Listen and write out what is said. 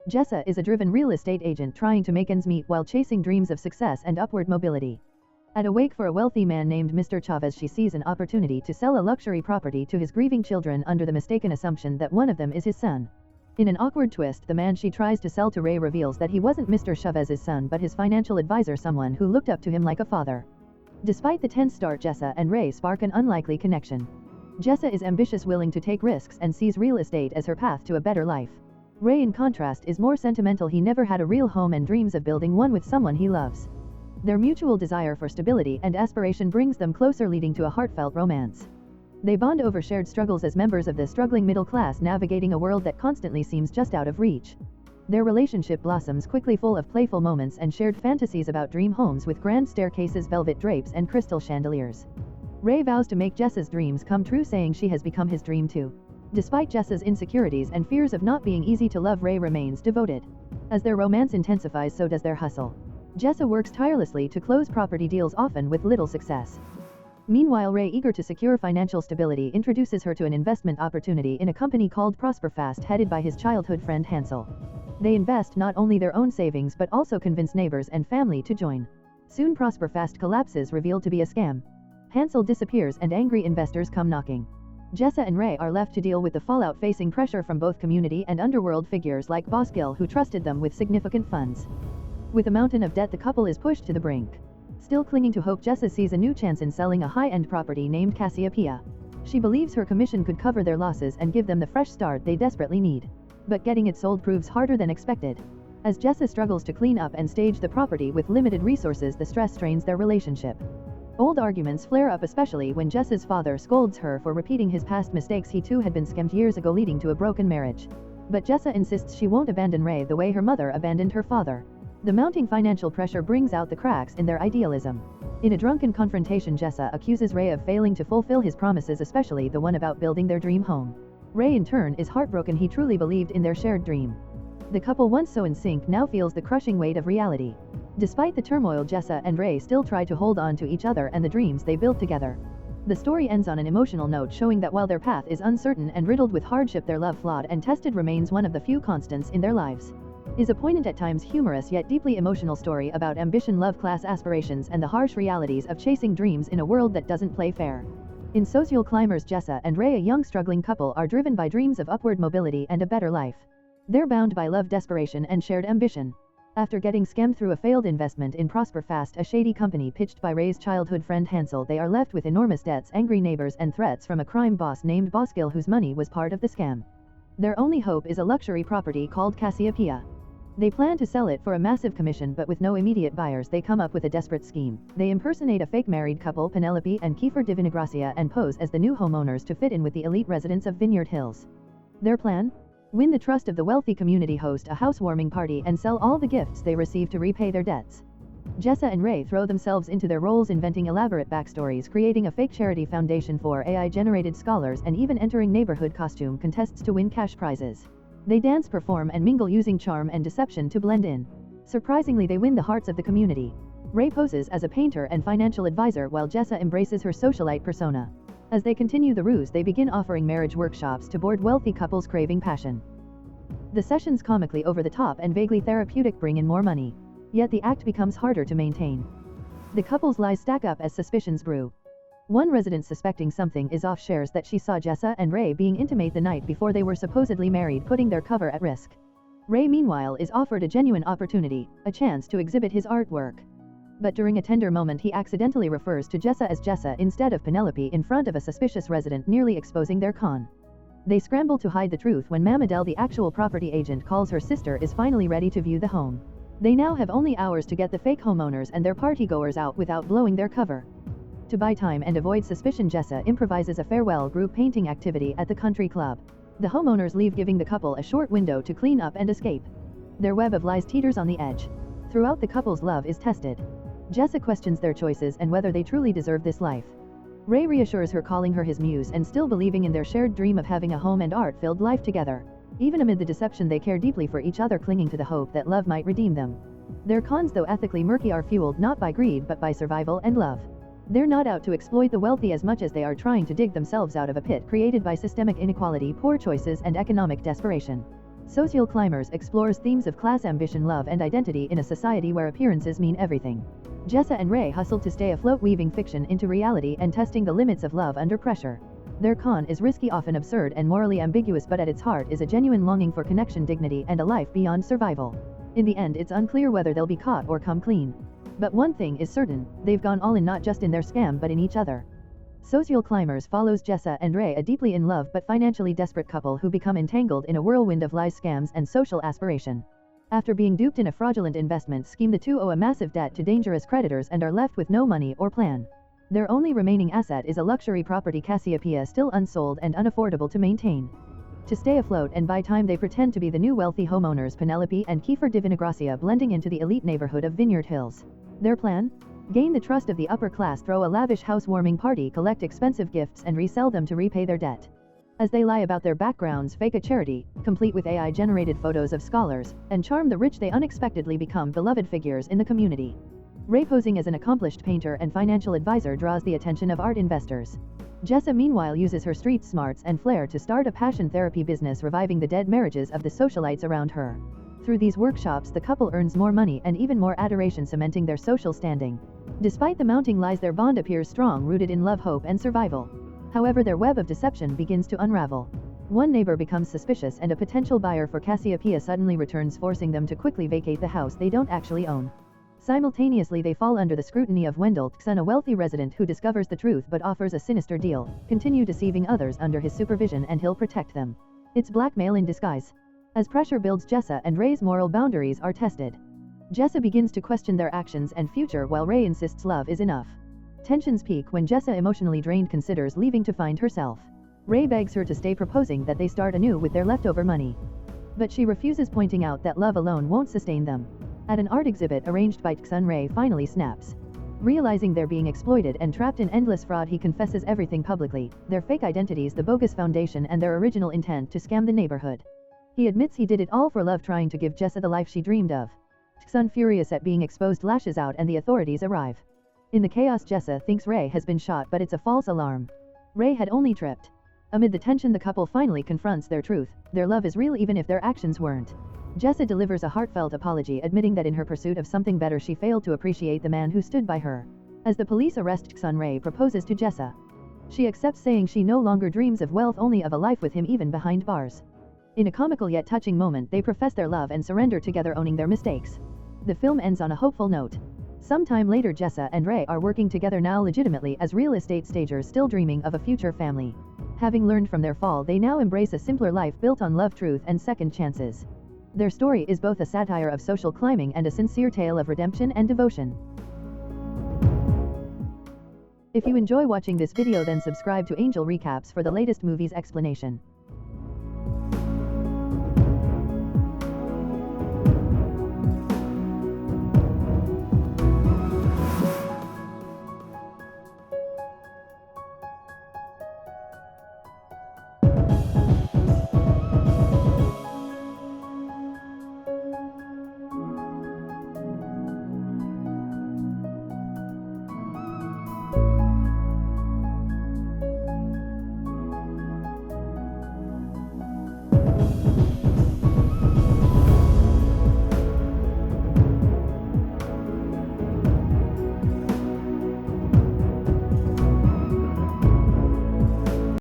Jessa is a driven real estate agent trying to make ends meet while chasing dreams of success and upward mobility. At a wake for a wealthy man named Mr. Chavez, she sees an opportunity to sell a luxury property to his grieving children under the mistaken assumption that one of them is his son. In an awkward twist, the man she tries to sell to Ray reveals that he wasn't Mr. Chavez's son but his financial advisor, someone who looked up to him like a father. Despite the tense start, Jessa and Ray spark an unlikely connection. Jessa is ambitious, willing to take risks, and sees real estate as her path to a better life. Ray, in contrast, is more sentimental. He never had a real home and dreams of building one with someone he loves. Their mutual desire for stability and aspiration brings them closer, leading to a heartfelt romance. They bond over shared struggles as members of the struggling middle class navigating a world that constantly seems just out of reach. Their relationship blossoms quickly, full of playful moments and shared fantasies about dream homes with grand staircases, velvet drapes, and crystal chandeliers. Ray vows to make Jessa's dreams come true, saying she has become his dream too. Despite Jessa's insecurities and fears of not being easy to love, Ray remains devoted. As their romance intensifies, so does their hustle. Jessa works tirelessly to close property deals, often with little success. Meanwhile, Ray, eager to secure financial stability, introduces her to an investment opportunity in a company called Prosper Fast, headed by his childhood friend Hansel. They invest not only their own savings but also convince neighbors and family to join. Soon Prosper Fast collapses, revealed to be a scam. Hansel disappears and angry investors come knocking. Jessa and Ray are left to deal with the fallout, facing pressure from both community and underworld figures like Boss Gil, who trusted them with significant funds. With a mountain of debt, the couple is pushed to the brink. Still clinging to hope, Jessa sees a new chance in selling a high-end property named Cassiopeia. She believes her commission could cover their losses and give them the fresh start they desperately need. But getting it sold proves harder than expected. As Jessa struggles to clean up and stage the property with limited resources, the stress strains their relationship. Old arguments flare up, especially when Jessa's father scolds her for repeating his past mistakes. He too had been scammed years ago, leading to a broken marriage. But Jessa insists she won't abandon Ray the way her mother abandoned her father. The mounting financial pressure brings out the cracks in their idealism. In a drunken confrontation, Jessa accuses Ray of failing to fulfill his promises, especially the one about building their dream home. Ray, in turn, is heartbroken. He truly believed in their shared dream. The couple, once so in sync, now feels the crushing weight of reality. Despite the turmoil, Jessa and Ray still try to hold on to each other and the dreams they built together. The story ends on an emotional note, showing that while their path is uncertain and riddled with hardship, their love, flawed and tested, remains one of the few constants in their lives. Is a poignant, at times humorous, yet deeply emotional story about ambition, love, class aspirations, and the harsh realities of chasing dreams in a world that doesn't play fair. In Sosyal Climbers, Jessa and Ray, a young struggling couple, are driven by dreams of upward mobility and a better life. They're bound by love, desperation, and shared ambition. After getting scammed through a failed investment in Prosper Fast, a shady company pitched by Ray's childhood friend Hansel, they are left with enormous debts, angry neighbors, and threats from a crime boss named Boss Gil, whose money was part of the scam. Their only hope is a luxury property called Cassiopeia. They plan to sell it for a massive commission, but with no immediate buyers, they come up with a desperate scheme. They impersonate a fake married couple, Penelope and Kiefer Divinagracia, and pose as the new homeowners to fit in with the elite residents of Vineyard Hills. Their plan? Win the trust of the wealthy community, host a housewarming party, and sell all the gifts they receive to repay their debts. Jessa and Ray throw themselves into their roles, inventing elaborate backstories, creating a fake charity foundation for AI-generated scholars, and even entering neighborhood costume contests to win cash prizes. They dance, perform, and mingle, using charm and deception to blend in. Surprisingly, they win the hearts of the community. Ray poses as a painter and financial advisor, while Jessa embraces her socialite persona. As they continue the ruse, they begin offering marriage workshops to bored wealthy couples craving passion. The sessions, comically over the top and vaguely therapeutic, bring in more money. Yet the act becomes harder to maintain. The couple's lies stack up as suspicions brew. One resident, suspecting something is off, shares that she saw Jessa and Ray being intimate the night before they were supposedly married, putting their cover at risk. Ray, meanwhile, is offered a genuine opportunity, a chance to exhibit his artwork. But during a tender moment, he accidentally refers to Jessa as Jessa instead of Penelope in front of a suspicious resident, nearly exposing their con. They scramble to hide the truth when Mamadel, the actual property agent, calls her sister is finally ready to view the home. They now have only hours to get the fake homeowners and their partygoers out without blowing their cover. To buy time and avoid suspicion, Jessa improvises a farewell group painting activity at the country club. The homeowners leave, giving the couple a short window to clean up and escape. Their web of lies teeters on the edge. Throughout, the couple's love is tested. Jessa questions their choices and whether they truly deserve this life. Ray reassures her, calling her his muse and still believing in their shared dream of having a home and art-filled life together. Even amid the deception, they care deeply for each other, clinging to the hope that love might redeem them. Their cons, though ethically murky, are fueled not by greed but by survival and love. They're not out to exploit the wealthy as much as they are trying to dig themselves out of a pit created by systemic inequality, poor choices, and economic desperation. Sosyal Climbers explores themes of class, ambition, love, and identity in a society where appearances mean everything. Jessa and Ray hustle to stay afloat, weaving fiction into reality and testing the limits of love under pressure. Their con is risky, often absurd, and morally ambiguous, but at its heart is a genuine longing for connection, dignity, and a life beyond survival. In the end, it's unclear whether they'll be caught or come clean. But one thing is certain, they've gone all in, not just in their scam but in each other. Sosyal Climbers follows Jessa and Ray, a deeply in love but financially desperate couple who become entangled in a whirlwind of lies, scams, and social aspiration. After being duped in a fraudulent investment scheme, the two owe a massive debt to dangerous creditors and are left with no money or plan. Their only remaining asset is a luxury property, Cassiopeia, still unsold and unaffordable to maintain. To stay afloat and buy time, they pretend to be the new wealthy homeowners Penelope and Kiefer Divinagracia, blending into the elite neighborhood of Vineyard Hills. Their plan? Gain the trust of the upper class, throw a lavish housewarming party, collect expensive gifts, and resell them to repay their debt. As they lie about their backgrounds, fake a charity, complete with AI-generated photos of scholars, and charm the rich, they unexpectedly become beloved figures in the community. Ray, posing as an accomplished painter and financial advisor, draws the attention of art investors. Jessa meanwhile uses her street smarts and flair to start a passion therapy business, reviving the dead marriages of the socialites around her. Through these workshops, the couple earns more money and even more adoration, cementing their social standing. Despite the mounting lies, their bond appears strong, rooted in love, hope, and survival. However, their web of deception begins to unravel. One neighbor becomes suspicious and a potential buyer for Cassiopeia suddenly returns, forcing them to quickly vacate the house they don't actually own. Simultaneously, they fall under the scrutiny of Wendell, a wealthy resident who discovers the truth but offers a sinister deal: continue deceiving others under his supervision and he'll protect them. It's blackmail in disguise. As pressure builds, Jessa and Ray's moral boundaries are tested. Jessa begins to question their actions and future while Ray insists love is enough. Tensions peak when Jessa, emotionally drained, considers leaving to find herself. Ray begs her to stay, proposing that they start anew with their leftover money. But she refuses, pointing out that love alone won't sustain them. At an art exhibit arranged by Txun, Ray finally snaps. Realizing they're being exploited and trapped in endless fraud, he confesses everything publicly: their fake identities, the bogus foundation, and their original intent to scam the neighborhood. He admits he did it all for love, trying to give Jessa the life she dreamed of. Txun, furious at being exposed, lashes out and the authorities arrive. In the chaos, Jessa thinks Ray has been shot, but it's a false alarm. Ray had only tripped. Amid the tension, the couple finally confronts their truth: their love is real even if their actions weren't. Jessa delivers a heartfelt apology, admitting that in her pursuit of something better she failed to appreciate the man who stood by her. As the police arrest Txun, Ray proposes to Jessa. She accepts, saying she no longer dreams of wealth, only of a life with him even behind bars. In a comical yet touching moment, they profess their love and surrender together, owning their mistakes. The film ends on a hopeful note. Sometime later, Jessa and Ray are working together now legitimately as real estate stagers, still dreaming of a future family. Having learned from their fall, they now embrace a simpler life built on love, truth, and second chances. Their story is both a satire of social climbing and a sincere tale of redemption and devotion. If you enjoy watching this video, then subscribe to Angel Recaps for the latest movies explanation.